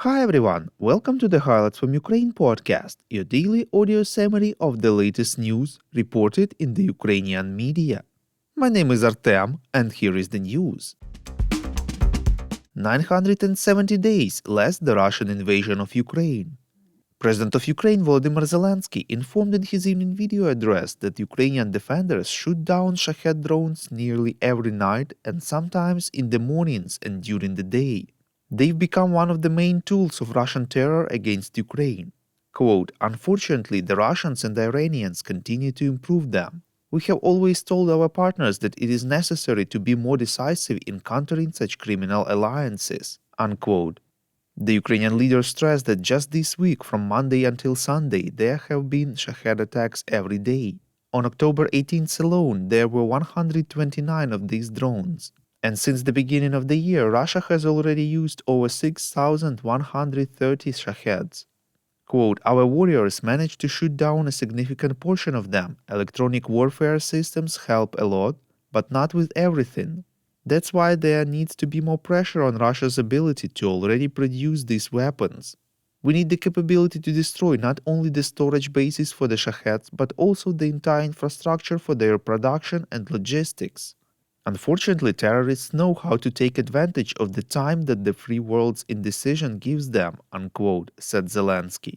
Hi everyone, welcome to the Highlights from Ukraine podcast, your daily audio summary of the latest news reported in the Ukrainian media. My name is Artem, and here is the news. 970 days less the Russian invasion of Ukraine. President of Ukraine Volodymyr Zelenskyy informed in his evening video address that Ukrainian defenders shoot down Shahed drones nearly every night and sometimes in the mornings and during the day. They've become one of the main tools of Russian terror against Ukraine. Quote, unfortunately, the Russians and the Iranians continue to improve them. We have always told our partners that it is necessary to be more decisive in countering such criminal alliances. Unquote. The Ukrainian leader stressed that just this week, from Monday until Sunday, there have been Shahed attacks every day. On October 18th alone, there were 129 of these drones. And since the beginning of the year, Russia has already used over 6,130 Shaheds. Quote, our warriors managed to shoot down a significant portion of them. Electronic warfare systems help a lot, but not with everything. That's why there needs to be more pressure on Russia's ability to already produce these weapons. We need the capability to destroy not only the storage bases for the Shaheds, but also the entire infrastructure for their production and logistics. Unfortunately, terrorists know how to take advantage of the time that the free world's indecision gives them, unquote, said Zelenskyy.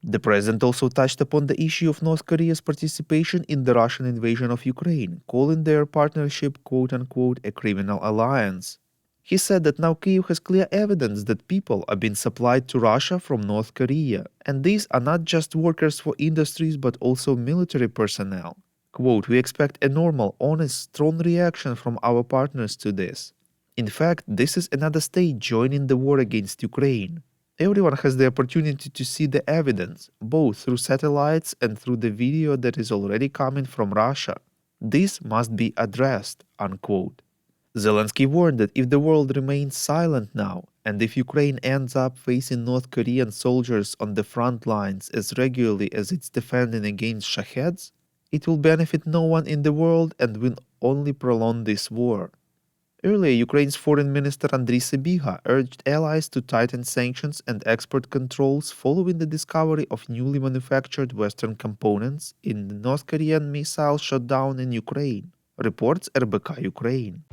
The president also touched upon the issue of North Korea's participation in the Russian invasion of Ukraine, calling their partnership, quote-unquote, a criminal alliance. He said that now Kyiv has clear evidence that people are being supplied to Russia from North Korea, and these are not just workers for industries but also military personnel. Quote, we expect a normal, honest, strong reaction from our partners to this. In fact, this is another state joining the war against Ukraine. Everyone has the opportunity to see the evidence, both through satellites and through the video that is already coming from Russia. This must be addressed, unquote. Zelenskyy warned that if the world remains silent now, and if Ukraine ends up facing North Korean soldiers on the front lines as regularly as it's defending against Shaheds, it will benefit no one in the world and will only prolong this war. Earlier, Ukraine's Foreign Minister Andriy Sybiha urged allies to tighten sanctions and export controls following the discovery of newly manufactured Western components in the North Korean missile shot down in Ukraine, reports RBK Ukraine.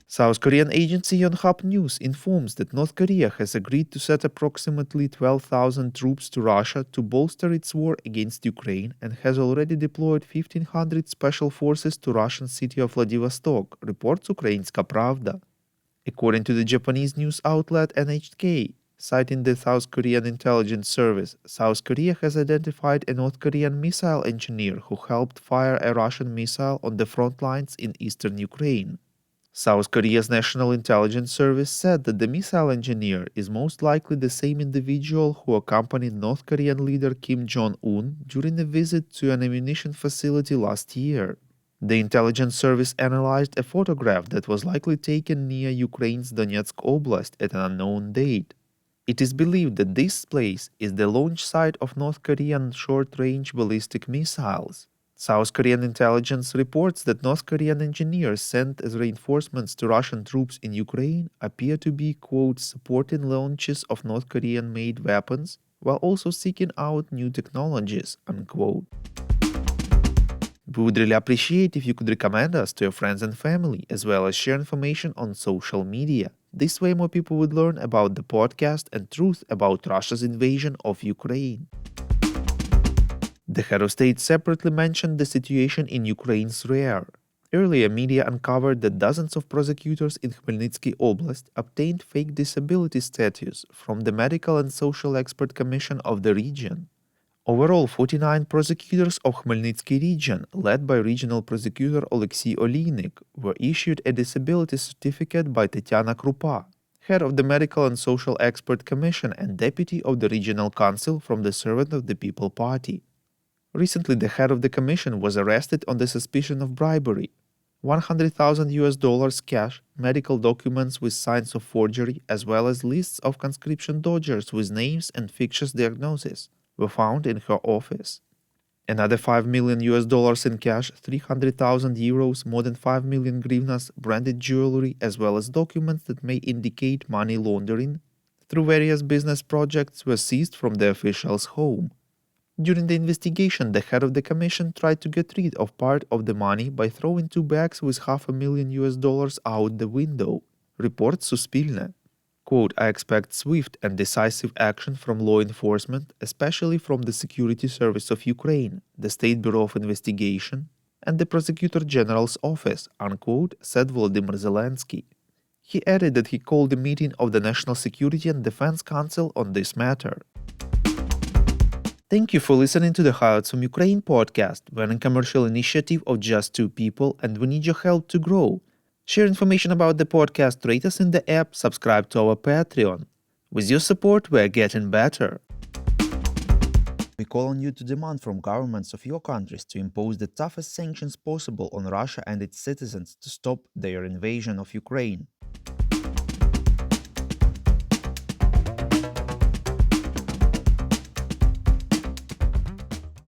South Korean agency Yonhap News informs that North Korea has agreed to send approximately 12,000 troops to Russia to bolster its war against Ukraine and has already deployed 1,500 special forces to Russian city of Vladivostok, reports Ukrainska Pravda. According to the Japanese news outlet NHK, citing the South Korean intelligence service, South Korea has identified a North Korean missile engineer who helped fire a Russian missile on the front lines in eastern Ukraine. South Korea's National Intelligence Service said that the missile engineer is most likely the same individual who accompanied North Korean leader Kim Jong-un during a visit to an ammunition facility last year. The intelligence service analyzed a photograph that was likely taken near Ukraine's Donetsk Oblast at an unknown date. It is believed that this place is the launch site of North Korean short-range ballistic missiles. South Korean intelligence reports that North Korean engineers sent as reinforcements to Russian troops in Ukraine appear to be, quote, supporting launches of North Korean-made weapons while also seeking out new technologies, unquote. We would really appreciate if you could recommend us to your friends and family, as well as share information on social media. This way more people would learn about the podcast and truth about Russia's invasion of Ukraine. The head of state separately mentioned the situation in Ukraine's rear. Earlier, media uncovered that dozens of prosecutors in Khmelnytsky Oblast obtained fake disability status from the Medical and Social Expert Commission of the region. Overall, 49 prosecutors of Khmelnytsky region, led by regional prosecutor Oleksiy Oliynik, were issued a disability certificate by Tetiana Krupa, head of the Medical and Social Expert Commission and deputy of the regional council from the Servant of the People Party. Recently, the head of the commission was arrested on the suspicion of bribery. $100,000 cash, medical documents with signs of forgery, as well as lists of conscription dodgers with names and fictitious diagnoses were found in her office. Another $5 million in cash, 300,000 euros, more than 5 million hryvnias, branded jewelry, as well as documents that may indicate money laundering through various business projects were seized from the official's home. During the investigation, the head of the commission tried to get rid of part of the money by throwing 2 bags with $500,000 out the window, reports Suspilne. Quote, I expect swift and decisive action from law enforcement, especially from the Security Service of Ukraine, the State Bureau of Investigation, and the Prosecutor General's office, unquote, said Volodymyr Zelenskyy. He added that he called a meeting of the National Security and Defense Council on this matter. Thank you for listening to the Highlights from Ukraine podcast. We're a commercial initiative of just 2 people and we need your help to grow. Share information about the podcast, rate us in the app, subscribe to our Patreon. With your support, we're getting better. We call on you to demand from governments of your countries to impose the toughest sanctions possible on Russia and its citizens to stop their invasion of Ukraine.